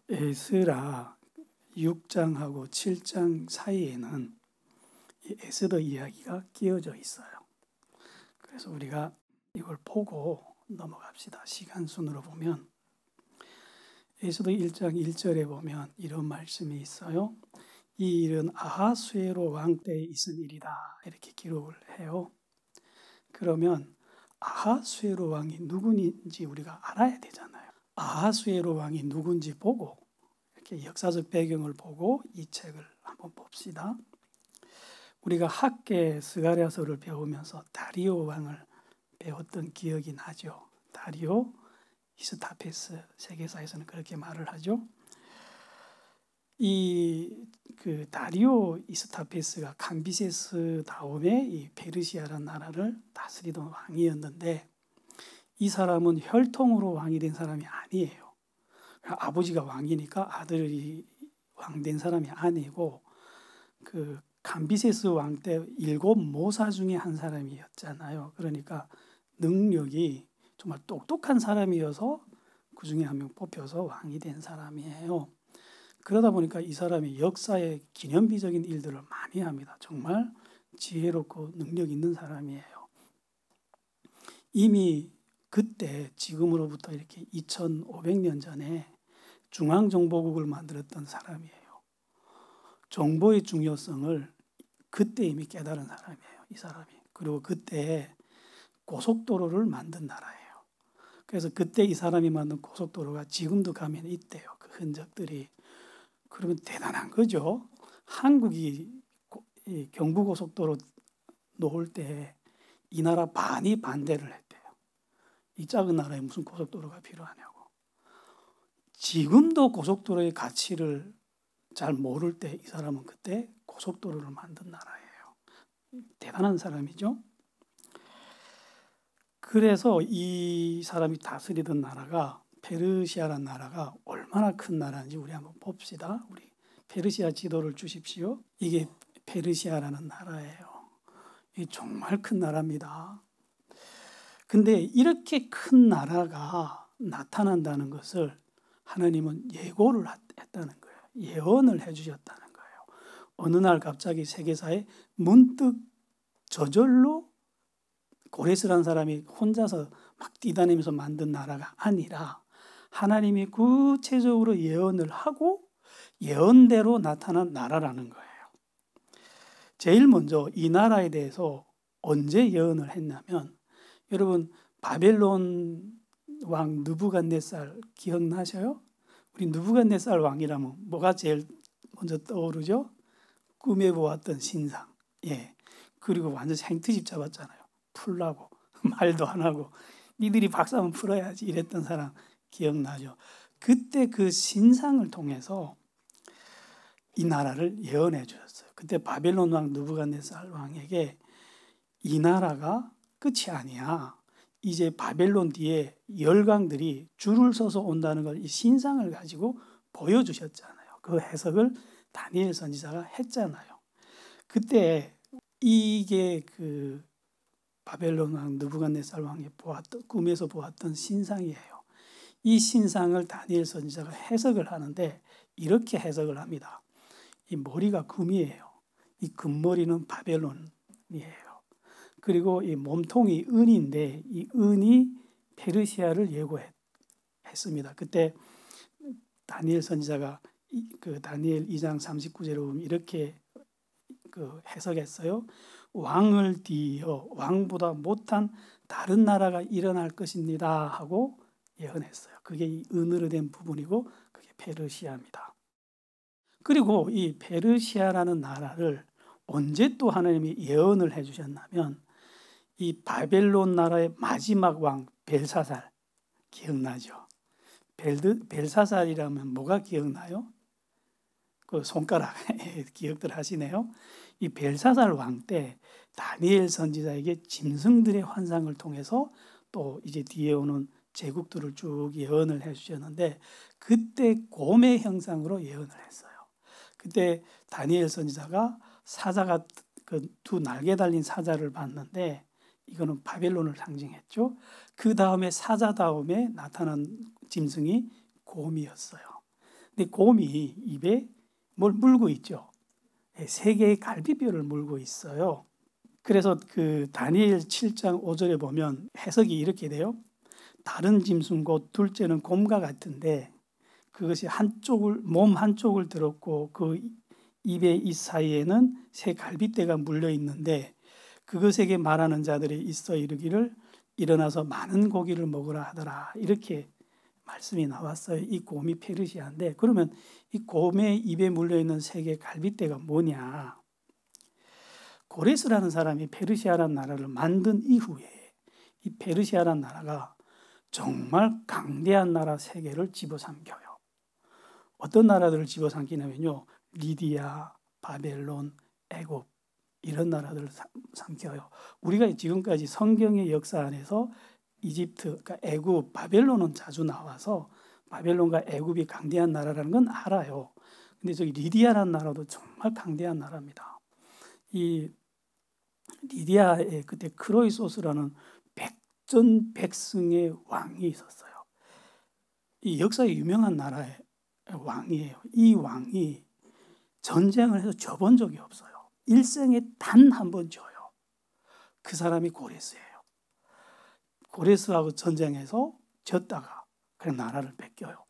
에스라 6장하고 7장 사이에는 이 에스더 이야기가 끼어져 있어요. 그래서 우리가 이걸 보고 넘어갑시다. 시간 순으로 보면 에스더 1장 1절에 보면 이런 말씀이 있어요. 이 일은 아하수에로 왕 때에 있은 일이다. 이렇게 기록을 해요. 그러면 아하수에로 왕이 누구인지 우리가 알아야 되잖아요. 아하수에로 왕이 누군지 보고 이렇게 역사적 배경을 보고 이 책을 한번 봅시다. 우리가 학계 스가랴서를 배우면서 다리오 왕을 배웠던 기억이 나죠. 다리오 이스타페스, 세계사에서는 그렇게 말을 하죠. 그 다리오 이스타페스가 감비세스 다음에 이 페르시아라는 나라를 다스리던 왕이었는데 이 사람은 혈통으로 왕이 된 사람이 아니에요. 아버지가 왕이니까 아들이 왕 된 사람이 아니고 그 감비세스 왕 때 7 모사 중에 한 사람이었잖아요. 그러니까 능력이 정말 똑똑한 사람이어서 그 중에 한 명 뽑혀서 왕이 된 사람이에요. 그러다 보니까 이 사람이 역사의 기념비적인 일들을 많이 합니다. 정말 지혜롭고 능력 있는 사람이에요. 이미 그때 지금으로부터 이렇게 2500년 전에 중앙정보국을 만들었던 사람이에요. 정보의 중요성을 그때 이미 깨달은 사람이에요. 이 사람이. 그리고 그때 고속도로를 만든 나라예요. 그래서 그때 이 사람이 만든 고속도로가 지금도 가면 있대요. 그 흔적들이. 그러면 대단한 거죠. 한국이 경부고속도로 놓을 때 이 나라 반이 반대를 했대요. 이 작은 나라에 무슨 고속도로가 필요하냐고. 지금도 고속도로의 가치를 잘 모를 때 이 사람은 그때 고속도로를 만든 나라예요. 대단한 사람이죠. 그래서 이 사람이 다스리던 나라가 페르시아라는 나라가 얼마나 큰 나라인지 우리 한번 봅시다. 우리 페르시아 지도를 주십시오. 이게 페르시아라는 나라예요. 이게 정말 큰 나라입니다. 근데 이렇게 큰 나라가 나타난다는 것을 하나님은 예고를 했다는 거예요. 예언을 해주셨다는 거예요. 어느 날 갑자기 세계사에 문득 저절로 고레스라는 사람이 혼자서 막 뛰다니면서 만든 나라가 아니라 하나님이 구체적으로 예언을 하고 예언대로 나타난 나라라는 거예요. 제일 먼저 이 나라에 대해서 언제 예언을 했냐면 여러분 바벨론 왕 느부갓네살 기억나셔요? 우리 느부갓네살 왕이라면 뭐가 제일 먼저 떠오르죠? 꿈에 보았던 신상. 예. 그리고 완전 생트집 잡았잖아요. 풀라고 말도 안 하고 니들이 박수 한번 풀어야지 이랬던 사람 기억나죠? 그때 그 신상을 통해서 이 나라를 예언해 주셨어요. 그때 바벨론 왕 느부갓네살 왕에게 이 나라가 끝이 아니야. 이제 바벨론 뒤에 열강들이 줄을 서서 온다는 걸 이 신상을 가지고 보여주셨잖아요. 그 해석을 다니엘 선지자가 했잖아요. 그때 이게 그 바벨론 왕 느부갓네살 왕이 꿈에서 보았던 신상이에요. 이 신상을 다니엘 선지자가 해석을 하는데 이렇게 해석을 합니다. 이 머리가 금이에요. 이 금머리는 바벨론이에요. 그리고 이 몸통이 은인데 이 은이 페르시아를 예고했습니다. 그때 다니엘 선지자가 그 다니엘 2장 39절에 보면 이렇게 그 해석했어요. 왕을 뒤이어 왕보다 못한 다른 나라가 일어날 것입니다 하고 예언했어요. 그게 이 은으로 된 부분이고 그게 페르시아입니다. 그리고 이 페르시아라는 나라를 언제 또 하나님이 예언을 해주셨냐면 이 바벨론 나라의 마지막 왕 벨사살 기억나죠? 벨사살이라면 뭐가 기억나요? 그 손가락 기억들 하시네요. 이 벨사살 왕 때 다니엘 선지자에게 짐승들의 환상을 통해서 또 이제 뒤에 오는 제국들을 쭉 예언을 해주셨는데 그때 곰의 형상으로 예언을 했어요. 그때 다니엘 선지자가 사자가 그 두 날개 달린 사자를 봤는데 이거는 바벨론을 상징했죠. 그 다음에 사자 다음에 나타난 짐승이 곰이었어요. 근데 곰이 입에 뭘 물고 있죠. 세 개의 갈비뼈를 물고 있어요. 그래서 그 다니엘 7장 5절에 보면 해석이 이렇게 돼요. 다른 짐승 곧 둘째는 곰과 같은데 그것이 몸 한쪽을 들었고 그 입의 이 사이에는 새 갈빗대가 물려 있는데 그것에게 말하는 자들이 있어 이르기를 일어나서 많은 고기를 먹으라 하더라. 이렇게 말씀이 나왔어요. 이 곰이 페르시아인데 그러면 이 곰의 입에 물려 있는 세 개의 갈빗대가 뭐냐? 고레스라는 사람이 페르시아라는 나라를 만든 이후에 이 페르시아라는 나라가 정말 강대한 나라 세 개를 집어삼켜요. 어떤 나라들을 집어삼키냐면요. 리디아, 바벨론, 애굽 이런 나라들을 삼켜요. 우리가 지금까지 성경의 역사 안에서 이집트, 그러니까 애굽, 바벨론은 자주 나와서 바벨론과 애굽이 강대한 나라라는 건 알아요. 근데 저기 리디아라는 나라도 정말 강대한 나라입니다. 이 리디아에 그때 크로이소스라는 백전백승의 왕이 있었어요. 이 역사에 유명한 나라의 왕이에요. 이 왕이 전쟁을 해서 져본 적이 없어요. 일생에 단 한 번 져요. 그 사람이 고레스예요. 고레스하고 전쟁해서 졌다가 그냥 나라를 뺏겨요.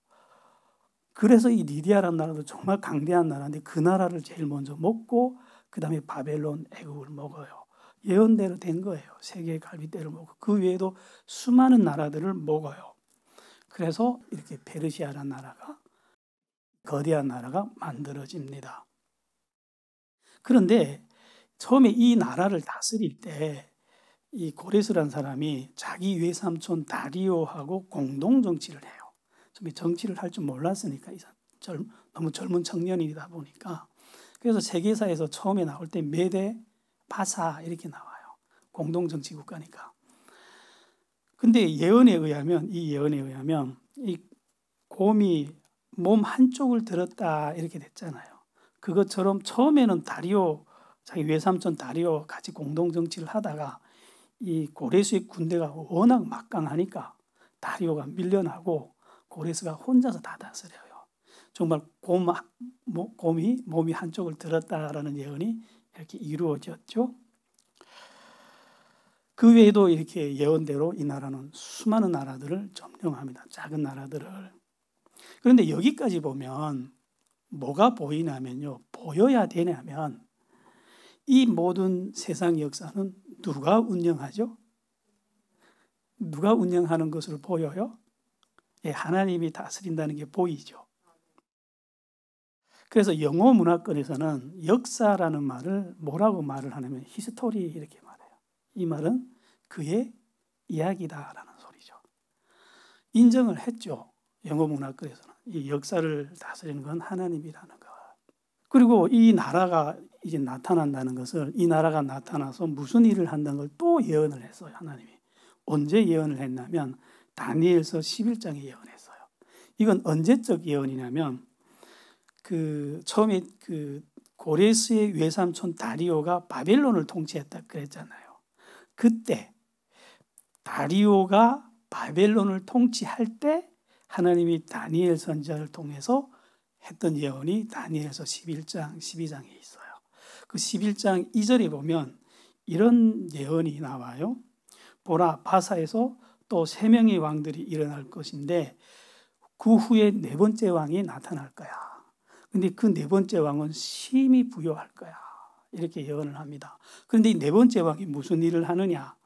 그래서 이 리디아라는 나라도 정말 강대한 나라인데 그 나라를 제일 먼저 먹고 그 다음에 바벨론, 애국을 먹어요. 예언대로 된 거예요. 세계의 갈빗대를 먹고 그 외에도 수많은 나라들을 먹어요. 그래서 이렇게 페르시아라는 나라가 거대한 나라가 만들어집니다. 그런데 처음에 이 나라를 다스릴 때 이 고레스라는 사람이 자기 외삼촌 다리오하고 공동 정치를 해요. 처음에 정치를 할 줄 몰랐으니까 너무 젊은 청년이다 보니까 그래서 세계사에서 처음에 나올 때 메데, 바사 이렇게 나와요. 공동 정치 국가니까. 근데 이 예언에 의하면 이 곰이 몸 한쪽을 들었다 이렇게 됐잖아요. 그것처럼 처음에는 자기 외삼촌 다리오 같이 공동 정치를 하다가 이 고레스의 군대가 워낙 막강하니까 다리오가 밀려나고 고레스가 혼자서 다 다스려요. 정말 곰이 몸이 한쪽을 들었다라는 예언이 이렇게 이루어졌죠. 그 외에도 이렇게 예언대로 이 나라는 수많은 나라들을 점령합니다. 작은 나라들을. 그런데 여기까지 보면 뭐가 보이냐면요. 보여야 되냐면 이 모든 세상 역사는 누가 운영하죠? 누가 운영하는 것으로 보여요? 예, 하나님이 다스린다는 게 보이죠. 그래서 영어 문화권에서는 역사라는 말을 뭐라고 말을 하냐면 히스토리 이렇게 말해요. 이 말은 그의 이야기다라는 소리죠. 인정을 했죠. 영어 문화권에서는 이 역사를 다스리는 건 하나님이라는 것. 그리고 이 나라가 이제 나타난다는 것을 이 나라가 나타나서 무슨 일을 한다는 걸 또 예언을 했어요. 하나님이. 언제 예언을 했냐면 다니엘서 11장에 예언했어요. 이건 언제적 예언이냐면 처음에 고레스의 외삼촌 다리오가 바벨론을 통치했다 그랬잖아요. 그때 다리오가 바벨론을 통치할 때 하나님이 다니엘 선지자를 통해서 했던 예언이 다니엘서 11장, 12장에 있어요. 그 11장 2절에 보면 이런 예언이 나와요. 보라, 바사에서 또 3명의 왕들이 일어날 것인데 그 후에 4번째 왕이 나타날 거야. 근데 그 4번째 왕은 심히 부요할 거야. 이렇게 예언을 합니다. 그런데 이 4번째 왕이 무슨 일을 하느냐?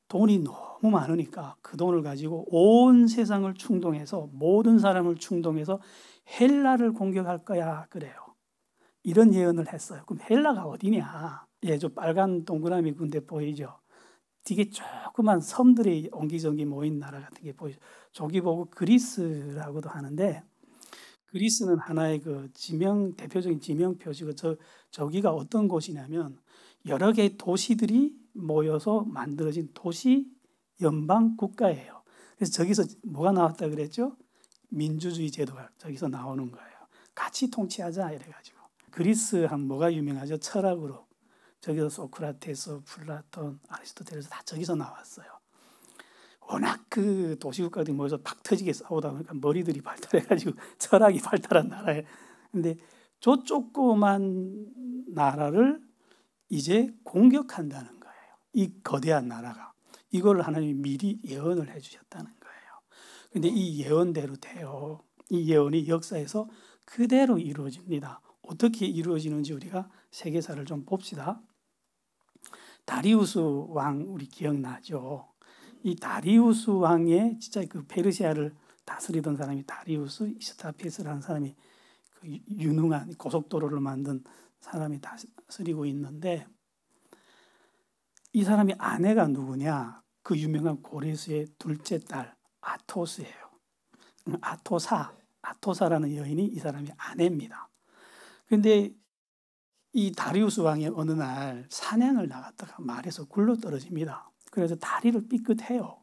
돈이 너무 많으니까 그 돈을 가지고 온 세상을 충동해서 모든 사람을 충동해서 헬라를 공격할 거야 그래요. 이런 예언을 했어요. 그럼 헬라가 어디냐? 예, 저 빨간 동그라미 군데 보이죠? 되게 조그만 섬들이 옹기종기 모인 나라 같은 게 보이죠. 저기 보고 그리스라고도 하는데 그리스는 하나의 대표적인 지명 표시고 저기가 어떤 곳이냐면 여러 개의 도시들이 모여서 만들어진 도시 연방 국가예요. 그래서 저기서 뭐가 나왔다 그랬죠? 민주주의 제도가 저기서 나오는 거예요. 같이 통치하자 이래가지고. 그리스 하면 뭐가 유명하죠? 철학으로. 저기서 소크라테스, 플라톤, 아리스토텔레스 다 저기서 나왔어요. 워낙 그 도시국가들이 모여서 박 터지게 싸우다 보니까 머리들이 발달해가지고 철학이 발달한 나라에. 근데 저 조그만 나라를 이제 공격한다는 거예요. 이 거대한 나라가. 이걸 하나님이 미리 예언을 해주셨다는 거예요. 근데 이 예언대로 돼요. 이 예언이 역사에서 그대로 이루어집니다. 어떻게 이루어지는지 우리가 세계사를 좀 봅시다. 다리우스 왕 우리 기억나죠? 이 다리우스 왕의 진짜 그 페르시아를 다스리던 사람이 다리우스 이스타피스라는 사람이 그 유능한 고속도로를 만든 사람이 다스리고 있는데, 이 사람이 아내가 누구냐? 그 유명한 고레스의 둘째 딸 아토스예요. 아토사라는 여인이 이 사람의 아내입니다. 그런데 이 다리우스 왕이 어느 날 사냥을 나갔다가 말에서 굴러 떨어집니다. 그래서 다리를 삐끗해요.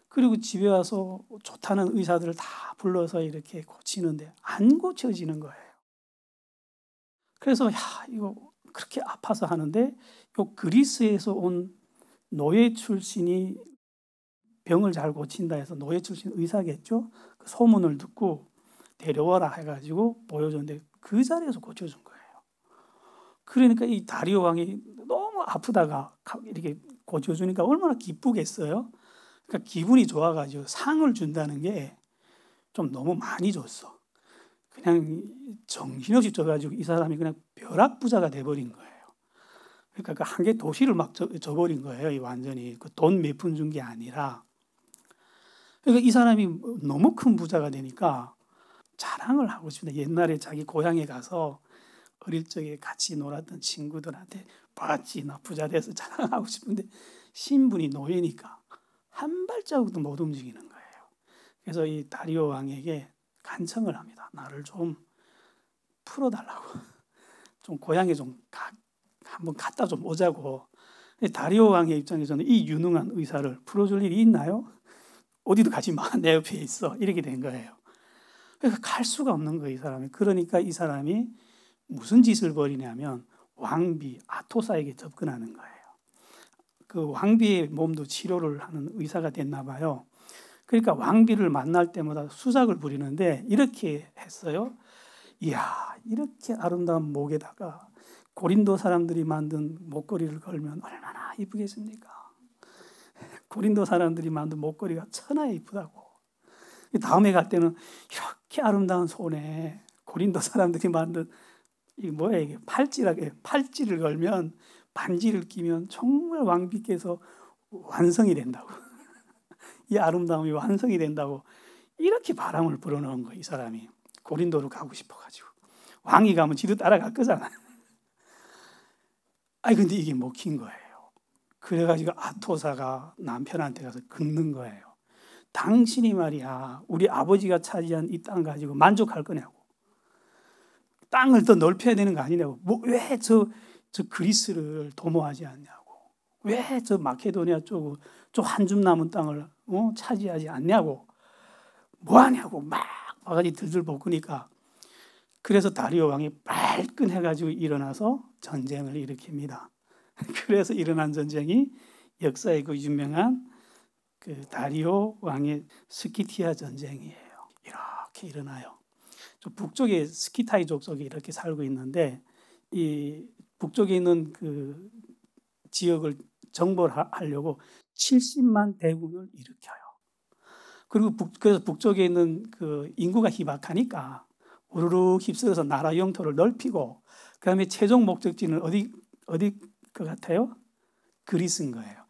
그리고 집에 와서 좋다는 의사들을 다 불러서 이렇게 고치는데 안 고쳐지는 거예요. 그래서 이거 그렇게 아파서 하는데, 요 그리스에서 온 노예 출신이 병을 잘 고친다 해서 노예 출신 의사겠죠. 그 소문을 듣고 데려와라 해가지고 보여줬는데 그 자리에서 고쳐준 거예요. 그러니까 이 다리오 왕이 너무 아프다가 이렇게 고쳐주니까 얼마나 기쁘겠어요. 그러니까 기분이 좋아가지고 상을 준다는 게 좀 너무 많이 줬어. 그냥 정신없이 줘가지고 이 사람이 그냥 벼락부자가 돼버린 거예요. 그러니까 그 한 개 도시를 막 줘버린 거예요. 이 완전히 그 돈 몇 푼 준 게 아니라. 그러니까 이 사람이 너무 큰 부자가 되니까 자랑을 하고 싶은데, 옛날에 자기 고향에 가서 어릴 적에 같이 놀았던 친구들한테 봤지 나 부자 돼서 자랑하고 싶은데 신분이 노예니까 한 발자국도 못 움직이는 거예요. 그래서 이 다리오 왕에게 간청을 합니다. 나를 좀 풀어달라고. 좀 고향에 좀 한번 갔다 좀 오자고. 다리오 왕의 입장에서는 이 유능한 의사를 풀어줄 일이 있나요? 어디도 가지 마. 내 옆에 있어. 이렇게 된 거예요. 그러니까 갈 수가 없는 거예요, 이 사람이. 그러니까 이 사람이 무슨 짓을 벌이냐면 왕비 아토사에게 접근하는 거예요. 그 왕비의 몸도 치료를 하는 의사가 됐나 봐요. 그러니까 왕비를 만날 때마다 수작을 부리는데 이렇게 했어요. 이야, 이렇게 아름다운 목에다가 고린도 사람들이 만든 목걸이를 걸면 얼마나 이쁘겠습니까? 고린도 사람들이 만든 목걸이가 천하에 이쁘다고. 다음에 갈 때는 이렇게 아름다운 손에 고린도 사람들이 만든 이게 팔찌를 걸면, 반지를 끼면 정말 왕비께서 완성이 된다고. 이 아름다움이 완성이 된다고 이렇게 바람을 불어넣은 거예요. 이 사람이 고린도로 가고 싶어가지고. 왕이 가면 지도 따라갈 거잖아요. 근데 이게 먹힌 거예요. 그래가지고 아토사가 남편한테 가서 긁는 거예요. 당신이 말이야 우리 아버지가 차지한 이 땅 가지고 만족할 거냐고. 땅을 더 넓혀야 되는 거 아니냐고. 왜 저 그리스를 도모하지 않냐고. 왜 저 마케도니아 쪽 한 줌 남은 땅을 차지하지 않냐고. 뭐하냐고 막 바가지 들들 볶으니까. 그래서 다리오 왕이 발끈해가지고 일어나서 전쟁을 일으킵니다. 그래서 일어난 전쟁이 역사의 그 유명한 그 다리오 왕의 스키티아 전쟁이에요. 이렇게 일어나요. 북쪽에 스키타이 족속이 이렇게 살고 있는데, 이 북쪽에 있는 그 지역을 정벌하려고 70만 대군을 일으켜요. 그리고 그래서 북쪽에 있는 그 인구가 희박하니까 우르르 휩쓸어서 나라 영토를 넓히고, 그다음에 최종 목적지는 어디 것 같아요? 그리스인 거예요.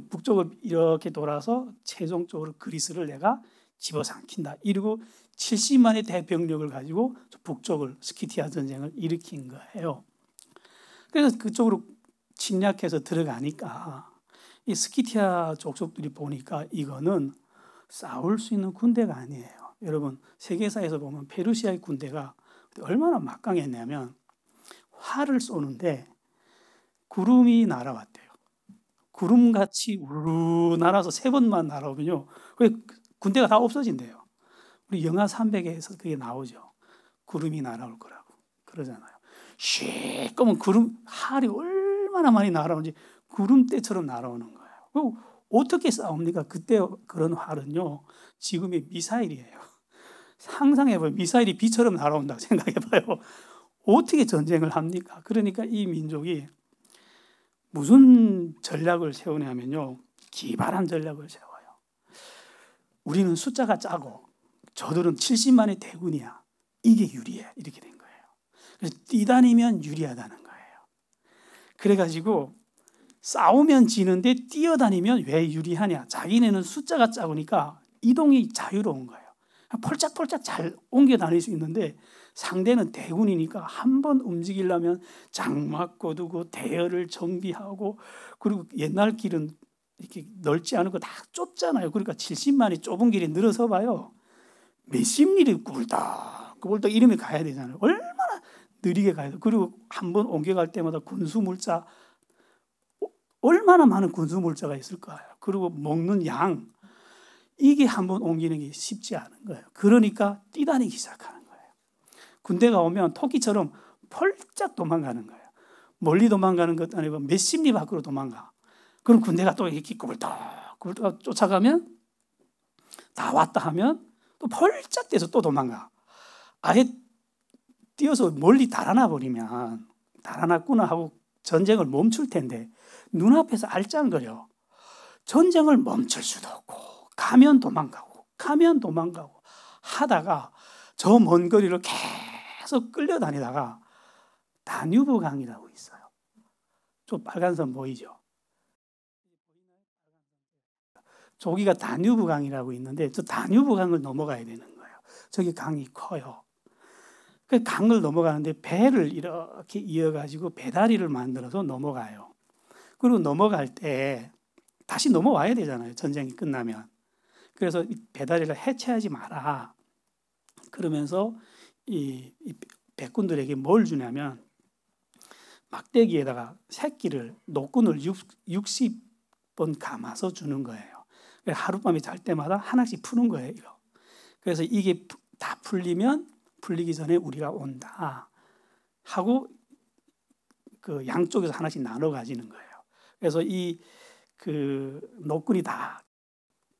북쪽을 이렇게 돌아서 최종적으로 그리스를 내가 집어삼킨다. 이러고 70만의 대병력을 가지고 북쪽을 스키티아 전쟁을 일으킨 거예요. 그래서 그쪽으로 침략해서 들어가니까 이 스키티아 족속들이 보니까 이거는 싸울 수 있는 군대가 아니에요. 여러분, 세계사에서 보면 페르시아의 군대가 얼마나 막강했냐면 활을 쏘는데 구름이 날아왔대요. 구름같이 우르르 날아서 3번만 날아오면요, 군대가 다 없어진대요. 우리 영하 300에서 그게 나오죠. 구름이 날아올 거라고 그러잖아요. 시꺼먼 구름, 활이 얼마나 많이 날아오는지 구름대처럼 날아오는 거예요. 어떻게 싸웁니까? 그때 그런 활은요, 지금의 미사일이에요. 상상해봐요. 미사일이 비처럼 날아온다고 생각해봐요. 어떻게 전쟁을 합니까? 그러니까 이 민족이 무슨 전략을 세우냐면요, 기발한 전략을 세워요. 우리는 숫자가 짜고 저들은 70만의 대군이야. 이게 유리해. 이렇게 된 거예요. 그래서 뛰다니면 유리하다는 거예요. 그래가지고 싸우면 지는데 뛰어다니면 왜 유리하냐? 자기네는 숫자가 작으니까 이동이 자유로운 거예요. 폴짝폴짝 잘 옮겨 다닐 수 있는데 상대는 대군이니까 한 번 움직이려면 장막 거두고 대열을 정비하고, 그리고 옛날 길은 이렇게 넓지 않은 거 다 좁잖아요. 그러니까 70만이 좁은 길이 늘어서 봐요. 몇십 리를 꿀떡 이름이 가야 되잖아요. 얼마나 느리게 가야 돼. 그리고 한 번 옮겨갈 때마다 군수물자, 얼마나 많은 군수물자가 있을 거예요. 그리고 먹는 양, 이게 한 번 옮기는 게 쉽지 않은 거예요. 그러니까 뛰다니기 시작하는 거예요. 군대가 오면 토끼처럼 펄짝 도망가는 거예요. 멀리 도망가는 것도 아니고 몇십 리 밖으로 도망가. 그럼 군대가 또 이렇게 꾸불떡 쫓아가면, 다 왔다 하면 또 펄짝 돼서 또 도망가. 아예 뛰어서 멀리 달아나 버리면 달아났구나 하고 전쟁을 멈출 텐데 눈앞에서 알짱거려. 전쟁을 멈출 수도 없고 가면 도망가고 하다가 저 먼 거리를 계속 끌려다니다가 다뉴브 강이라고 있어요. 저 빨간 선 보이죠? 저기가 다뉴브 강이라고 있는데 저 다뉴브 강을 넘어가야 되는 거예요. 저기 강이 커요. 그 강을 넘어가는데 배를 이렇게 이어가지고 배다리를 만들어서 넘어가요. 그리고 넘어갈 때 다시 넘어와야 되잖아요. 전쟁이 끝나면. 그래서 이 배다리를 해체하지 마라. 그러면서 이 백군들에게 뭘 주냐면 막대기에다가 새끼를, 노끈을 60번 감아서 주는 거예요. 하룻밤에 잘 때마다 하나씩 푸는 거예요. 이거. 그래서 이게 다 풀리기 전에 우리가 온다 하고 그 양쪽에서 하나씩 나눠 가지는 거예요. 그래서 이 그 노끈이 다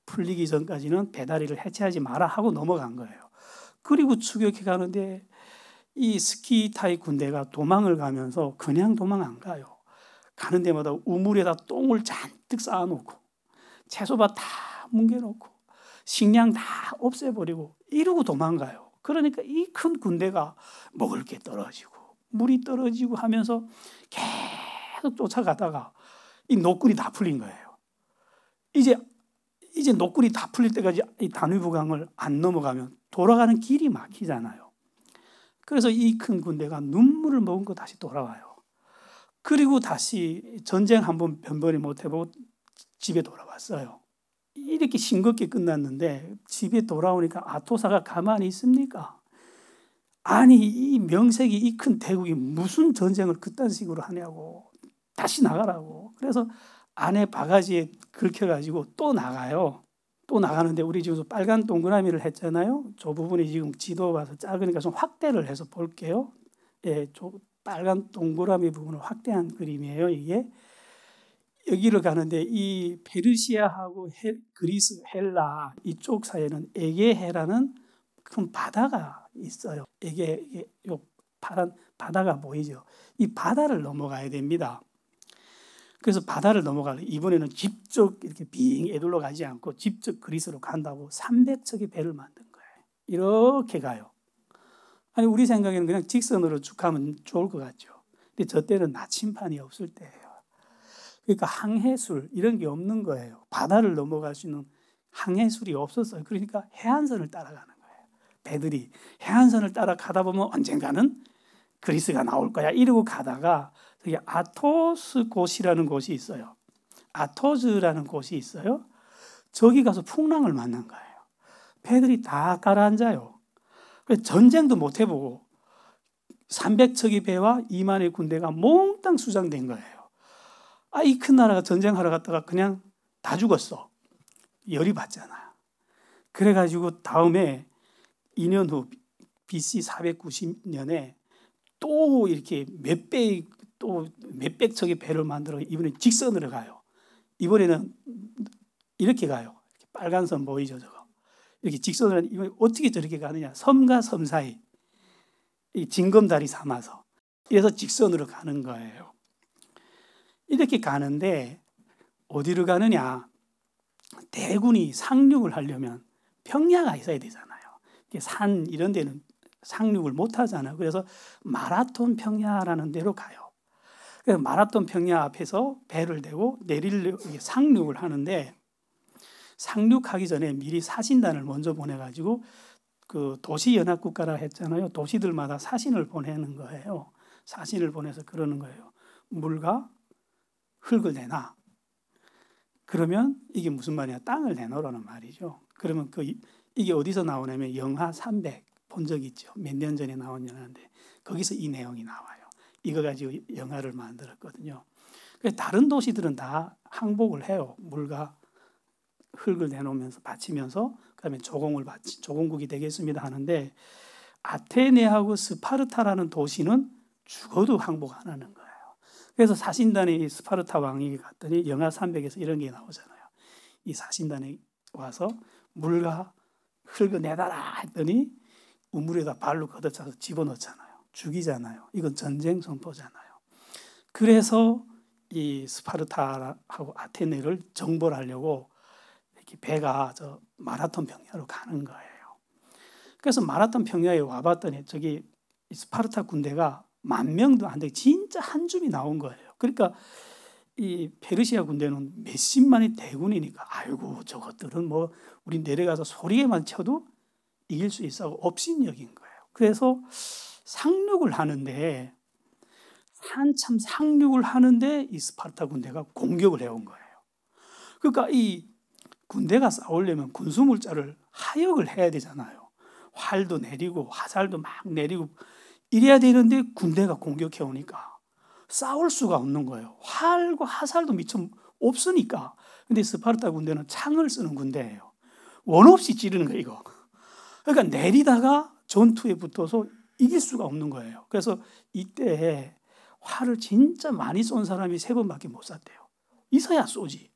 풀리기 전까지는 배다리를 해체하지 마라 하고 넘어간 거예요. 그리고 추격해 가는데 이 스키타이 군대가 도망을 가면서 그냥 도망 안 가요. 가는 데마다 우물에다 똥을 잔뜩 쌓아놓고 채소밭 다 뭉개놓고 식량 다 없애버리고 이러고 도망가요. 그러니까 이 큰 군대가 먹을 게 떨어지고 물이 떨어지고 하면서 계속 쫓아가다가 이 노끈이 다 풀린 거예요. 이제 노끈이 다 풀릴 때까지 이 다뉴브강을 안 넘어가면 돌아가는 길이 막히잖아요. 그래서 이 큰 군대가 눈물을 머금고 다시 돌아와요. 그리고 다시 전쟁 한번 변번에 못 해보고 집에 돌아왔어요. 이렇게 싱겁게 끝났는데 집에 돌아오니까 아토사가 가만히 있습니까? 아니 이 명색이 이 큰 대국이 무슨 전쟁을 그딴 식으로 하냐고, 다시 나가라고. 그래서 안에 바가지에 긁혀가지고 또 나가요. 또 나가는데 우리 지금 빨간 동그라미를 했잖아요. 저 부분이 지금 지도 봐서 작으니까 좀 확대를 해서 볼게요. 예, 저 빨간 동그라미 부분을 확대한 그림이에요. 이게 여기를 가는데 이 페르시아하고 그리스, 헬라 이쪽 사이에는 에게해라는 큰 바다가 있어요. 이게 요 파란 바다가 보이죠? 이 바다를 넘어가야 됩니다. 그래서 바다를 넘어가려 이번에는 직접 이렇게 빙 에둘러 가지 않고 직접 그리스로 간다고 300척의 배를 만든 거예요. 이렇게 가요. 아니 우리 생각에는 그냥 직선으로 쭉 가면 좋을 것 같죠. 근데 저 때는 나침판이 없을 때예요. 그러니까 항해술 이런 게 없는 거예요. 바다를 넘어갈 수 있는 항해술이 없었어요. 그러니까 해안선을 따라가는 거예요. 배들이 해안선을 따라가다 보면 언젠가는 그리스가 나올 거야 이러고 가다가 여기 아토스 곳이라는 곳이 있어요. 아토즈라는 곳이 있어요. 저기 가서 풍랑을 만난 거예요. 배들이 다 가라앉아요. 그래서 전쟁도 못 해보고 300척의 배와 2만의 군대가 몽땅 수장된 거예요. 아, 이 큰 나라가 전쟁하러 갔다가 그냥 다 죽었어. 열이 받잖아. 그래가지고 다음에 2년 후 BC 490년에 또 이렇게 또 몇백 척의 배를 만들어 이번엔 직선으로 가요. 이번에는 이렇게 가요. 빨간 선 보이죠, 저거? 이렇게 직선으로 이거 어떻게 저렇게 가느냐? 섬과 섬 사이 이 징검다리 삼아서 이래서 직선으로 가는 거예요. 이렇게 가는데 어디로 가느냐? 대군이 상륙을 하려면 평야가 있어야 되잖아요. 산 이런 데는 상륙을 못 하잖아요. 그래서 마라톤 평야라는 데로 가요. 그래서 마라톤 평야 앞에서 배를 대고 상륙을 하는데 상륙하기 전에 미리 사신단을 먼저 보내가지고 그 도시연합국가라 했잖아요. 도시들마다 사신을 보내는 거예요. 사신을 보내서 그러는 거예요. 물과 흙을 내놔. 그러면 이게 무슨 말이야? 땅을 내놓으라는 말이죠. 그러면 이게 어디서 나오냐면 영하 300 본 적 있죠. 몇 년 전에 나온 영화인데 거기서 이 내용이 나와요. 이거 가지고 영화를 만들었거든요. 그래서 다른 도시들은 다 항복을 해요. 물과 흙을 내놓으면서 바치면서 그다음에 조공국이 되겠습니다 하는데 아테네하고 스파르타라는 도시는 죽어도 항복 안 하는 거예요. 그래서 사신단이 스파르타 왕이 갔더니 영하 300에서 이런 게 나오잖아요. 이 사신단이 와서 물과 흙을 내놔라 했더니 우물에다 발로 걷어차서 집어넣잖아요. 죽이잖아요. 이건 전쟁 선포잖아요. 그래서 이 스파르타하고 아테네를 정벌하려고 이렇게 배가 저 마라톤 평야로 가는 거예요. 그래서 마라톤 평야에 와봤더니 저기 스파르타 군대가 10,000명도 안 되게 진짜 한 줌이 나온 거예요. 그러니까 이 페르시아 군대는 몇십만의 대군이니까 아이고 저것들은 뭐 우리 내려가서 소리에만 쳐도 이길 수 있어 업신여긴 거예요. 그래서 상륙을 하는데 한참 상륙을 하는데 이 스파르타 군대가 공격을 해온 거예요. 그러니까 이 군대가 싸우려면 군수물자를 하역을 해야 되잖아요. 활도 내리고 화살도 막 내리고 이래야 되는데 군대가 공격해 오니까 싸울 수가 없는 거예요. 활과 화살도 미처 없으니까. 근데 스파르타 군대는 창을 쓰는 군대예요. 원 없이 찌르는 거예요, 이거. 그러니까 내리다가 전투에 붙어서 이길 수가 없는 거예요. 그래서 이때 활을 진짜 많이 쏜 사람이 3번밖에 못 쐈대요. 있어야 쏘지.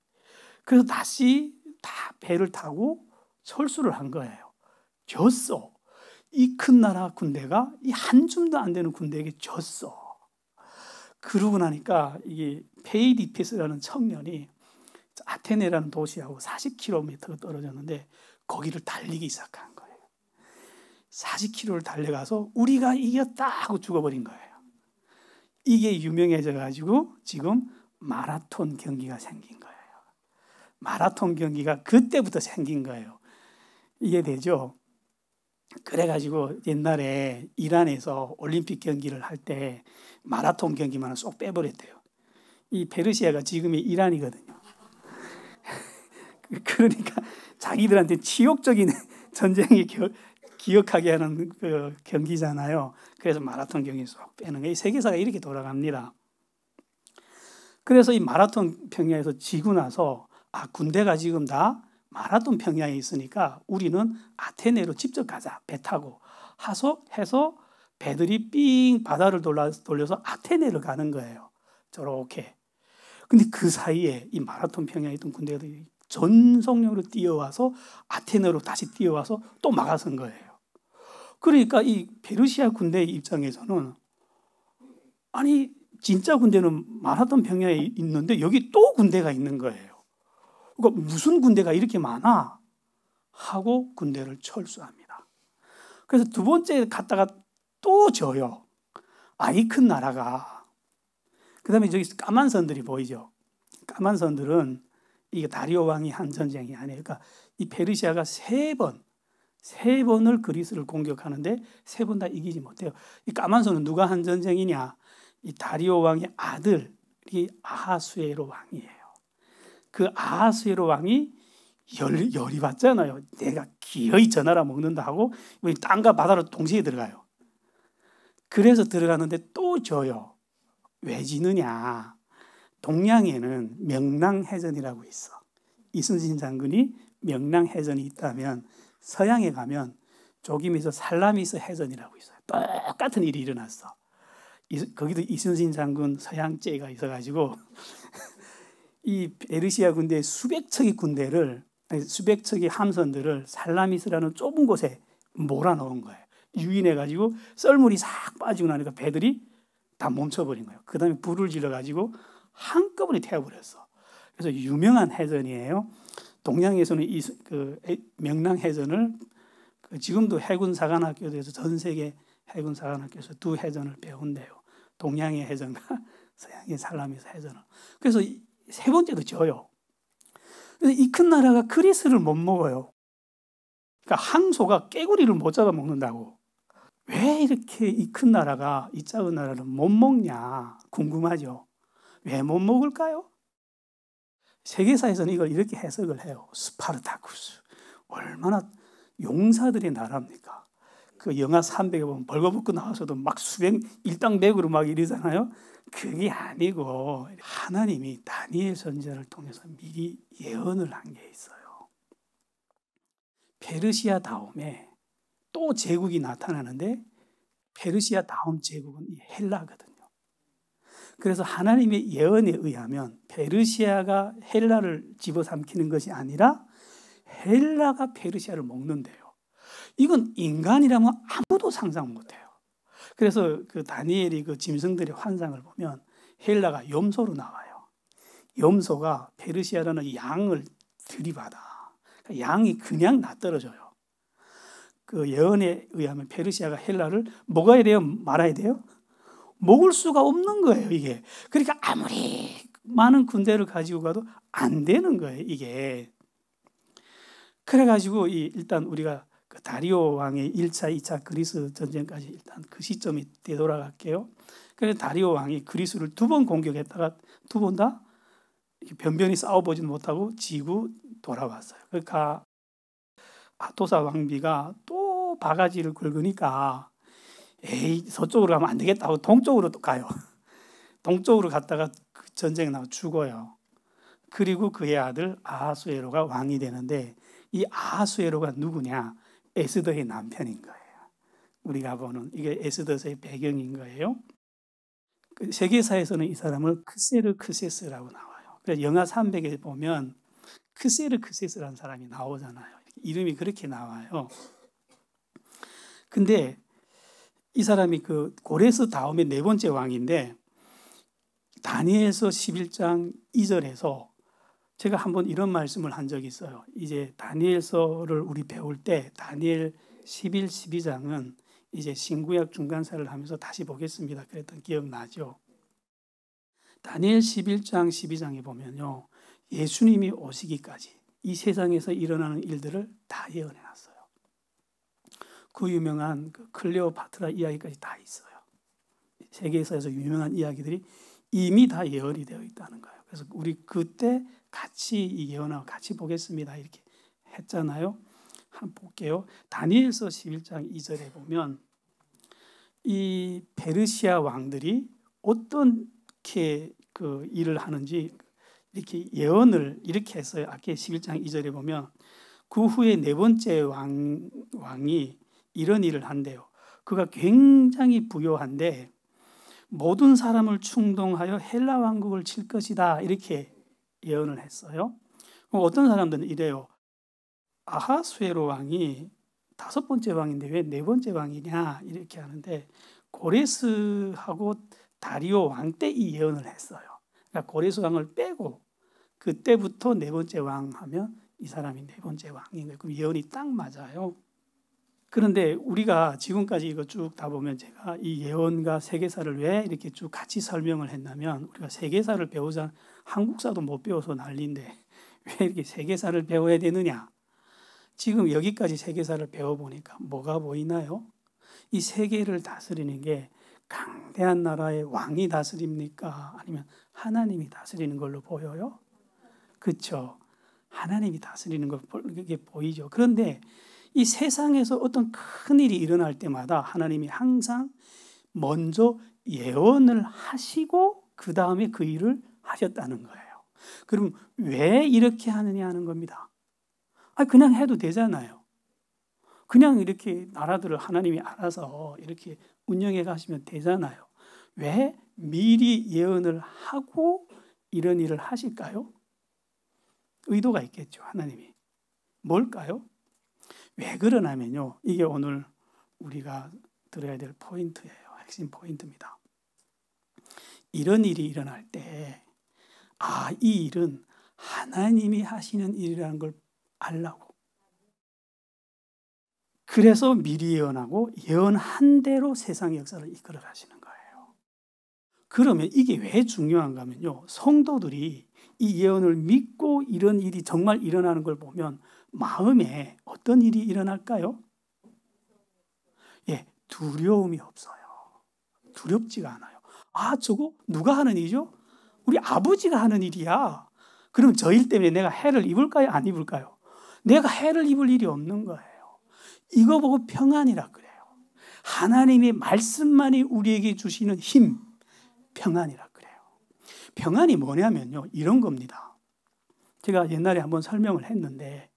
그래서 다시 다 배를 타고 철수를 한 거예요. 졌어. 이 큰 나라 군대가 이 한 줌도 안 되는 군대에게 졌어. 그러고 나니까 이게 페이디피스라는 청년이 아테네라는 도시하고 40km 떨어졌는데 거기를 달리기 시작한 거예요. 40km를 달려가서 우리가 이겼다 하고 죽어버린 거예요. 이게 유명해져 가지고 지금 마라톤 경기가 생긴 거예요. 마라톤 경기가 그때부터 생긴 거예요. 이해되죠? 그래가지고 옛날에 이란에서 올림픽 경기를 할 때 마라톤 경기만 쏙 빼버렸대요. 이 페르시아가 지금의 이란이거든요. 그러니까 자기들한테 치욕적인 전쟁이 기억하게 하는 그 경기잖아요. 그래서 마라톤 경기 쏙 빼는 거예요. 세계사가 이렇게 돌아갑니다. 그래서 이 마라톤 평야에서 지고 나서 군대가 지금 다 마라톤 평야에 있으니까 우리는 아테네로 직접 가자. 배 타고 해서 배들이 삥 바다를 돌려서 아테네를 가는 거예요. 저렇게. 근데 그 사이에 이 마라톤 평야에 있던 군대들이 전속력으로 뛰어와서 아테네로 다시 뛰어와서 또 막아선 거예요. 그러니까 이 페르시아 군대의 입장에서는 아니 진짜 군대는 마라톤 평야에 있는데 여기 또 군대가 있는 거예요. 그러니까 무슨 군대가 이렇게 많아? 하고 군대를 철수합니다. 그래서 두 번째 갔다가 또 져요. 이 큰 나라가. 그 다음에 저기 까만 선들이 보이죠? 까만 선들은 이게 다리오 왕이 한 전쟁이 아니에요. 그러니까 이 페르시아가 3번을 그리스를 공격하는데 3번 다 이기지 못해요. 이 까만 선은 누가 한 전쟁이냐? 이 다리오 왕의 아들이 아하수에로 왕이에요. 그 아하수에로 왕이 열이 받잖아요. 내가 기어이 저 나라 먹는다 하고 땅과 바다로 동시에 들어가요. 그래서 들어가는데 또 져요. 왜 지느냐? 동양에는 명랑해전이라고 있어. 이순신 장군이 명랑해전이 있다면 서양에 가면 조기미서 살라미스 해전이라고 있어요. 똑같은 일이 일어났어. 거기도 이순신 장군 서양제가 있어가지고 이 페르시아 군대의 수백 척의 군대를, 수백 척의 함선들을 살라미스라는 좁은 곳에 몰아넣은 거예요. 유인해가지고 썰물이 싹 빠지고 나니까 배들이 다 멈춰버린 거예요. 그 다음에 불을 질러가지고 한꺼번에 태워버렸어. 그래서 유명한 해전이에요. 동양에서는 이 명랑해전을 지금도 해군사관학교에서 전 세계 해군사관학교에서 두 해전을 배운대요. 동양의 해전과 서양의 살라미스 해전을. 그래서 세 번째도 져요. 그래서 이 큰 나라가 그리스를 못 먹어요. 그러니까 항소가 깨구리를 못 잡아 먹는다고. 왜 이렇게 이 큰 나라가 이 작은 나라를 못 먹냐 궁금하죠. 왜 못 먹을까요? 세계사에서는 이걸 이렇게 해석을 해요. 스파르타쿠스. 얼마나 용사들의 나라입니까? 그 영하 300에 보면 벌거벗고 나와서도 막 수백, 일당백으로 막 이러잖아요. 그게 아니고 하나님이 다니엘 선지자를 통해서 미리 예언을 한 게 있어요. 페르시아 다음에 또 제국이 나타나는데 페르시아 다음 제국은 이 헬라거든요. 그래서 하나님의 예언에 의하면 페르시아가 헬라를 집어삼키는 것이 아니라 헬라가 페르시아를 먹는데요. 이건 인간이라면 아무도 상상 못해요. 그래서 그 다니엘이 그 짐승들의 환상을 보면 헬라가 염소로 나와요. 염소가 페르시아라는 양을 들이받아. 양이 그냥 놔떨어져요. 그 예언에 의하면 페르시아가 헬라를 먹어야 돼요? 말아야 돼요? 먹을 수가 없는 거예요, 이게. 그러니까 아무리 많은 군대를 가지고 가도 안 되는 거예요, 이게. 그래가지고 일단 우리가 그 다리오 왕의 1차, 2차 그리스 전쟁까지 일단 그 시점이 되돌아갈게요. 그래서 다리오 왕이 그리스를 두 번 공격했다가 두 번 다 변변히 싸워보지는 못하고 지고 돌아왔어요. 그러니까 아토사 왕비가 또 바가지를 긁으니까 에이 서쪽으로 가면 안 되겠다고 동쪽으로 또 가요. 동쪽으로 갔다가 그 전쟁에 나와 죽어요. 그리고 그의 아들 아하수에로가 왕이 되는데 이 아하수에로가 누구냐? 에스더의 남편인 거예요. 우리가 보는 이게 에스더서의 배경인 거예요. 그 세계사에서는 이 사람을 크세르크세스라고 나와요. 그래서 영하 300에 보면 크세르크세스라는 사람이 나오잖아요. 이름이 그렇게 나와요. 근데 이 사람이 그 고레스 다음에 네 번째 왕인데 다니엘서 11장 2절에서 제가 한번 이런 말씀을 한 적이 있어요. 이제 다니엘서를 우리 배울 때 다니엘 11, 12장은 이제 신구약 중간사를 하면서 다시 보겠습니다. 그랬던 기억나죠? 다니엘 11장, 12장에 보면요. 예수님이 오시기까지 이 세상에서 일어나는 일들을 다 예언해놨어요. 그 유명한 그 클레오파트라 이야기까지 다 있어요. 세계사에서 유명한 이야기들이 이미 다 예언이 되어 있다는 거예요. 그래서 우리 그때 같이 이 예언하고 같이 보겠습니다. 이렇게 했잖아요. 한번 볼게요. 다니엘서 11장 2절에 보면 이 페르시아 왕들이 어떻게 그 일을 하는지 이렇게 예언을 이렇게 했어요. 아까 11장 2절에 보면 그 후에 네 번째 왕이 이런 일을 한대요. 그가 굉장히 부요한데 모든 사람을 충동하여 헬라 왕국을 칠 것이다. 이렇게 예언을 했어요. 어떤 사람들은 이래요. 아하수에로 왕이 다섯 번째 왕인데 왜 네 번째 왕이냐 이렇게 하는데 고레스하고 다리오 왕 때 이 예언을 했어요. 그러니까 고레스 왕을 빼고 그때부터 네 번째 왕 하면 이 사람이 네 번째 왕인 거예요. 그럼 예언이 딱 맞아요. 그런데 우리가 지금까지 이거 쭉 다 보면 제가 이 예언과 세계사를 왜 이렇게 쭉 같이 설명을 했냐면 우리가 세계사를 배우자 한국사도 못 배워서 난리인데 왜 이렇게 세계사를 배워야 되느냐? 지금 여기까지 세계사를 배워보니까 뭐가 보이나요? 이 세계를 다스리는 게 강대한 나라의 왕이 다스립니까? 아니면 하나님이 다스리는 걸로 보여요? 그렇죠. 하나님이 다스리는 게 보이죠. 그런데 이 세상에서 어떤 큰 일이 일어날 때마다 하나님이 항상 먼저 예언을 하시고 그 다음에 그 일을 하셨다는 거예요. 그럼 왜 이렇게 하느냐 하는 겁니다. 그냥 해도 되잖아요. 그냥 이렇게 나라들을 하나님이 알아서 이렇게 운영해 가시면 되잖아요. 왜 미리 예언을 하고 이런 일을 하실까요? 의도가 있겠죠. 하나님이. 뭘까요? 왜 그러냐면요. 이게 오늘 우리가 들어야 될 포인트예요. 핵심 포인트입니다. 이런 일이 일어날 때 이 일은 하나님이 하시는 일이라는 걸 알라고. 그래서 미리 예언하고 예언한 대로 세상의 역사를 이끌어 가시는 거예요. 그러면 이게 왜 중요한가 하면요. 성도들이 이 예언을 믿고 이런 일이 정말 일어나는 걸 보면 마음에 어떤 일이 일어날까요? 두려움이 없어요. 두렵지가 않아요. 저거 누가 하는 일이죠? 우리 아버지가 하는 일이야. 그럼 저 일 때문에 내가 해를 입을까요? 안 입을까요? 내가 해를 입을 일이 없는 거예요. 이거 보고 평안이라 그래요. 하나님의 말씀만이 우리에게 주시는 힘, 평안이라 그래요. 평안이 뭐냐면요. 이런 겁니다. 제가 옛날에 한번 설명을 했는데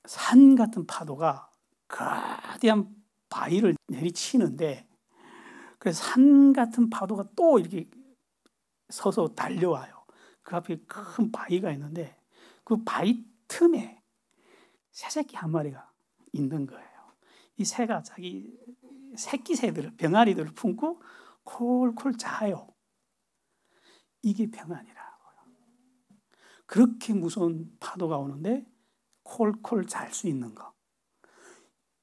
산 같은 파도가 거대한 바위를 내리치는데 그래서 산 같은 파도가 또 이렇게 서서 달려와요. 그 앞에 큰 바위가 있는데 그 바위 틈에 새새끼 한 마리가 있는 거예요. 이 새가 자기 새끼 새들을 병아리들을 품고 콜콜 자요. 이게 평안이라고요. 그렇게 무서운 파도가 오는데 콜콜 잘 수 있는 거.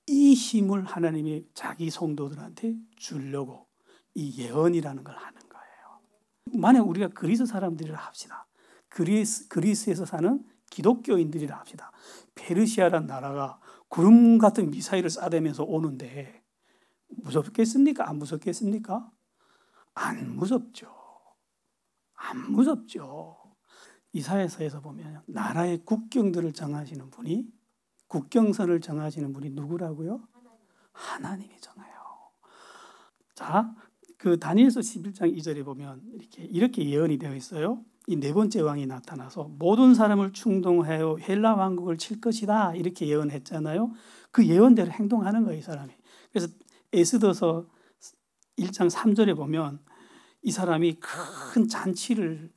이 힘을 하나님이 자기 성도들한테 주려고 이 예언이라는 걸 하는 거예요. 만약 우리가 그리스 사람들이라 합시다. 그리스에서 사는 기독교인들이라 합시다. 페르시아라는 나라가 구름 같은 미사일을 쏴대면서 오는데 무섭겠습니까? 안 무섭겠습니까? 안 무섭죠. 안 무섭죠. 이사야서에서 보면 나라의 국경들을 정하시는 분이 국경선을 정하시는 분이 누구라고요? 하나님이 정해요. 자, 그 다니엘서 11장 2절에 보면 이렇게 예언이 되어 있어요. 이 네 번째 왕이 나타나서 모든 사람을 충동하여 헬라 왕국을 칠 것이다 이렇게 예언했잖아요. 그 예언대로 행동하는 거예요, 이 사람이. 그래서 에스더서 1장 3절에 보면 이 사람이 큰 잔치를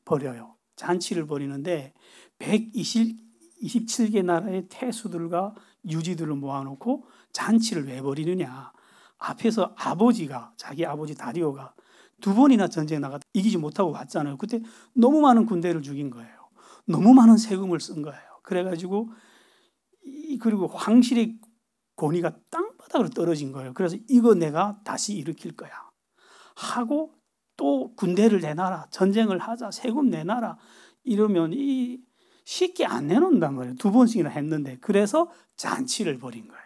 벌여요. 잔치를 벌이는데 127개 나라의 태수들과 유지들을 모아놓고 잔치를 왜 벌이느냐. 앞에서 자기 아버지 다리오가 2번이나 전쟁에 나가 이기지 못하고 왔잖아요. 그때 너무 많은 군대를 죽인 거예요. 너무 많은 세금을 쓴 거예요. 그래가지고 그리고 황실의 권위가 땅바닥으로 떨어진 거예요. 그래서 이거 내가 다시 일으킬 거야 하고 또 군대를 내놔라, 전쟁을 하자, 세금 내놔라 이러면 쉽게 안 내놓는단 말이에요. 2번씩이나 했는데. 그래서 잔치를 벌인 거예요.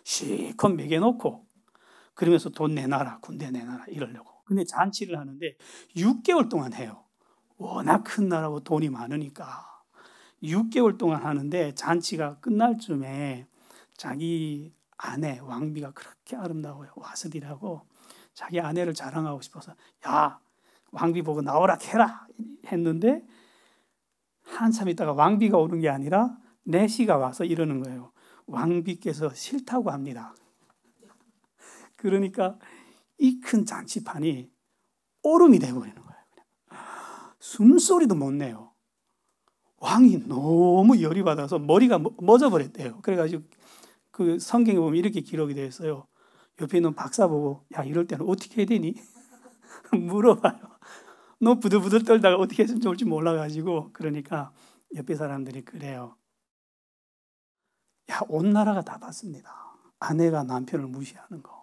실컷 먹여놓고 그러면서 돈 내놔라, 군대 내놔라 이러려고. 근데 잔치를 하는데 6개월 동안 해요. 워낙 큰 나라고 돈이 많으니까 6개월 동안 하는데 잔치가 끝날 쯤에 자기 아내 왕비가 그렇게 아름다워요. 와스디라고. 자기 아내를 자랑하고 싶어서 야, 왕비 보고 나오라 해라 했는데 한참 있다가 왕비가 오는 게 아니라 내시가 와서 이러는 거예요. 왕비께서 싫다고 합니다. 그러니까 이 큰 잔치판이 얼음이 돼버리는 거예요. 숨소리도 못 내요. 왕이 너무 열이 받아서 머리가 멎어버렸대요. 그래가지고 그 성경에 보면 이렇게 기록이 되어 있어요. 옆에 있는 박사 보고 야, 이럴 때는 어떻게 해야 되니? 물어봐요. 너 부들부들 떨다가 어떻게 했으면 좋을지 몰라가지고. 그러니까 옆에 사람들이 그래요. 야, 온 나라가 다 봤습니다. 아내가 남편을 무시하는 거.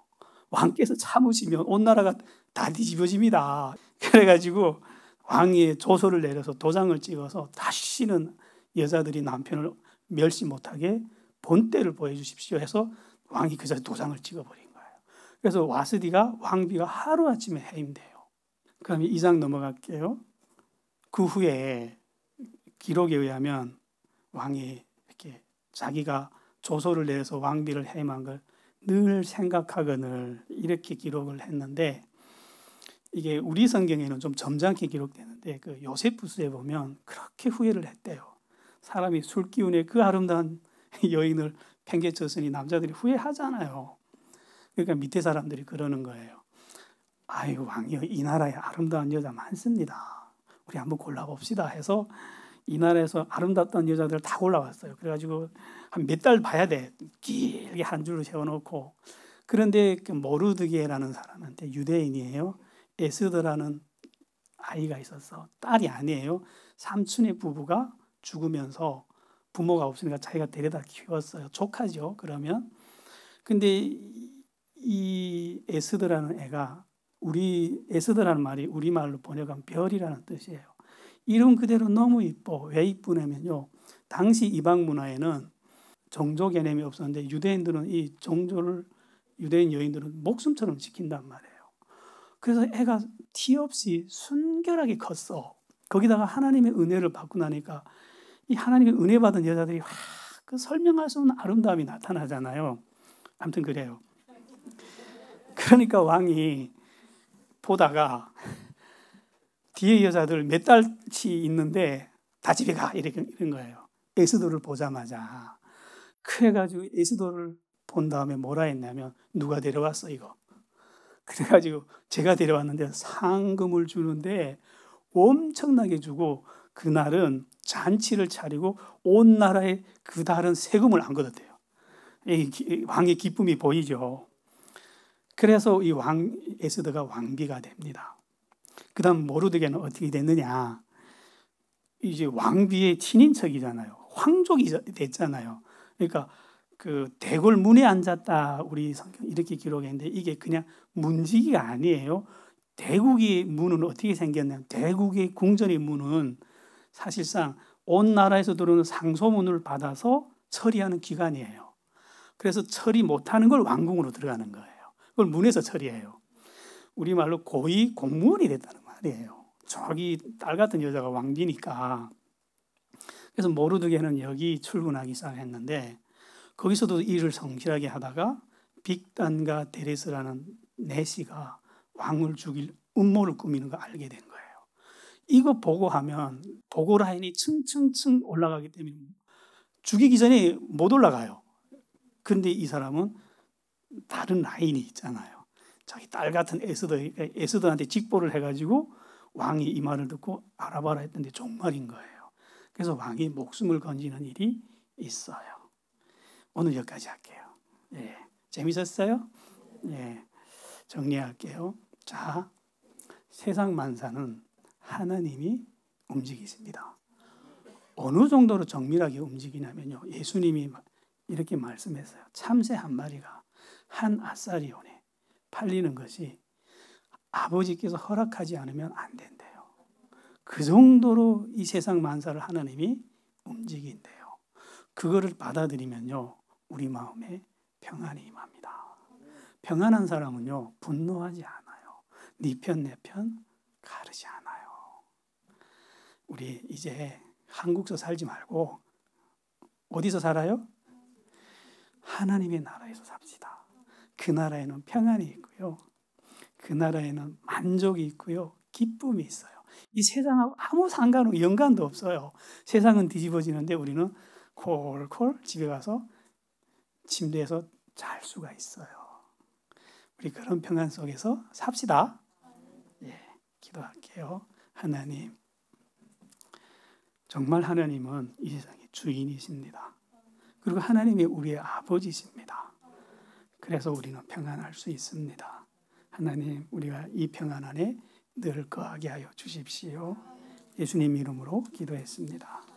왕께서 참으시면 온 나라가 다 뒤집어집니다. 그래가지고 왕이 조서를 내려서 도장을 찍어서 다시는 여자들이 남편을 멸시 못하게 본때를 보여주십시오 해서 왕이 그 자리에 도장을 찍어버린 거예요. 그래서 와스디가 왕비가 하루아침에 해임돼요. 그럼 2장 넘어갈게요. 그 후에 기록에 의하면 왕이 이렇게 자기가 조서를 내서 왕비를 해임한 걸 늘 생각하거늘 이렇게 기록을 했는데 이게 우리 성경에는 좀 점잖게 기록되는데 그 요세푸스에 보면 그렇게 후회를 했대요. 사람이 술 기운에 그 아름다운 여인을 팽개쳤으니 남자들이 후회하잖아요. 그러니까 밑에 사람들이 그러는 거예요. 아이고 왕이여, 이 나라에 아름다운 여자 많습니다. 우리 한번 골라봅시다 해서 이 나라에서 아름답던 여자들 다 올라왔어요. 그래가지고 한 몇 달 봐야 돼. 길게 한 줄을 세워놓고. 그런데 그 모르드게라는 사람한테, 유대인이에요. 에스더라는 아이가 있었어. 딸이 아니에요. 삼촌의 부부가 죽으면서 부모가 없으니까 자기가 데려다 키웠어요. 조카죠. 그러면. 근데 이 에스더라는 애가, 에스더라는 말이 우리말로 번역하면 별이라는 뜻이에요. 이름 그대로 너무 이뻐. 왜 이쁘냐면요, 당시 이방 문화에는 정조 개념이 없었는데 유대인들은 이 정조를, 유대인 여인들은 목숨처럼 지킨단 말이에요. 그래서 애가 티 없이 순결하게 컸어. 거기다가 하나님의 은혜를 받고 나니까 이 하나님의 은혜 받은 여자들이 그 설명할 수 없는 아름다움이 나타나잖아요. 아무튼 그래요. 그러니까 왕이 보다가 뒤에 여자들 몇 달치 있는데 다 집에 가, 이런 거예요. 에스더를 보자마자. 그래가지고 에스더를 본 다음에 뭐라 했냐면, 누가 데려왔어 이거. 그래가지고 제가 데려왔는데 상금을 주는데 엄청나게 주고, 그날은 잔치를 차리고 온 나라에 그 달은 세금을 안 걷었대요. 왕의 기쁨이 보이죠. 그래서 이 에스더가 왕비가 됩니다. 그 다음 모르드게는 어떻게 됐느냐. 이제 왕비의 친인척이잖아요. 황족이 됐잖아요. 그러니까 그 대궐 문에 앉았다, 우리 성경 이렇게 기록했는데 이게 그냥 문지기가 아니에요. 대국의 문은 어떻게 생겼냐면, 대국의 궁전의 문은 사실상 온 나라에서 들어오는 상소문을 받아서 처리하는 기관이에요. 그래서 처리 못하는 걸 왕궁으로 들어가는 거예요. 그걸 문에서 처리해요. 우리말로 고위 공무원이 됐다는 말이에요. 저기 딸 같은 여자가 왕비니까. 그래서 모르드게는 여기 출근하기 시작했는데, 거기서도 일을 성실하게 하다가 빅단과 데레스라는 내시가 왕을 죽일 음모를 꾸미는 거 알게 된 거예요. 이거 보고하면 보고 라인이 층층층 올라가기 때문에 죽이기 전에 못 올라가요. 근데 이 사람은 다른 라인이 있잖아요. 자기 딸 같은 에스더한테 직보를 해가지고 왕이 이 말을 듣고 알아봐라 했는데 정말인 거예요. 그래서 왕이 목숨을 건지는 일이 있어요. 오늘 여기까지 할게요. 예, 재밌었어요? 예, 정리할게요. 자, 세상 만사는 하나님이 움직이십니다. 어느 정도로 정밀하게 움직이냐면요, 예수님이 이렇게 말씀했어요. 참새 한 마리가 한 아사리온에 팔리는 것이 아버지께서 허락하지 않으면 안 된대요. 그 정도로 이 세상 만사를 하나님이 움직인대요. 그거를 받아들이면요, 우리 마음에 평안이 임합니다. 평안한 사람은요, 분노하지 않아요. 네 편 내 편 가르지 않아요. 우리 이제 한국서 살지 말고 어디서 살아요? 하나님의 나라에서 삽시다. 그 나라에는 평안이 있고요, 그 나라에는 만족이 있고요, 기쁨이 있어요. 이 세상하고 아무 상관없고 연관도 없어요. 세상은 뒤집어지는데 우리는 콜콜 집에 가서 침대에서 잘 수가 있어요. 우리 그런 평안 속에서 삽시다. 예, 기도할게요. 하나님, 정말 하나님은 이 세상의 주인이십니다. 그리고 하나님이 우리의 아버지십니다. 그래서 우리는 평안할 수 있습니다. 하나님, 우리가 이 평안 안에 늘 거하게 하여 주십시오. 예수님 이름으로 기도했습니다.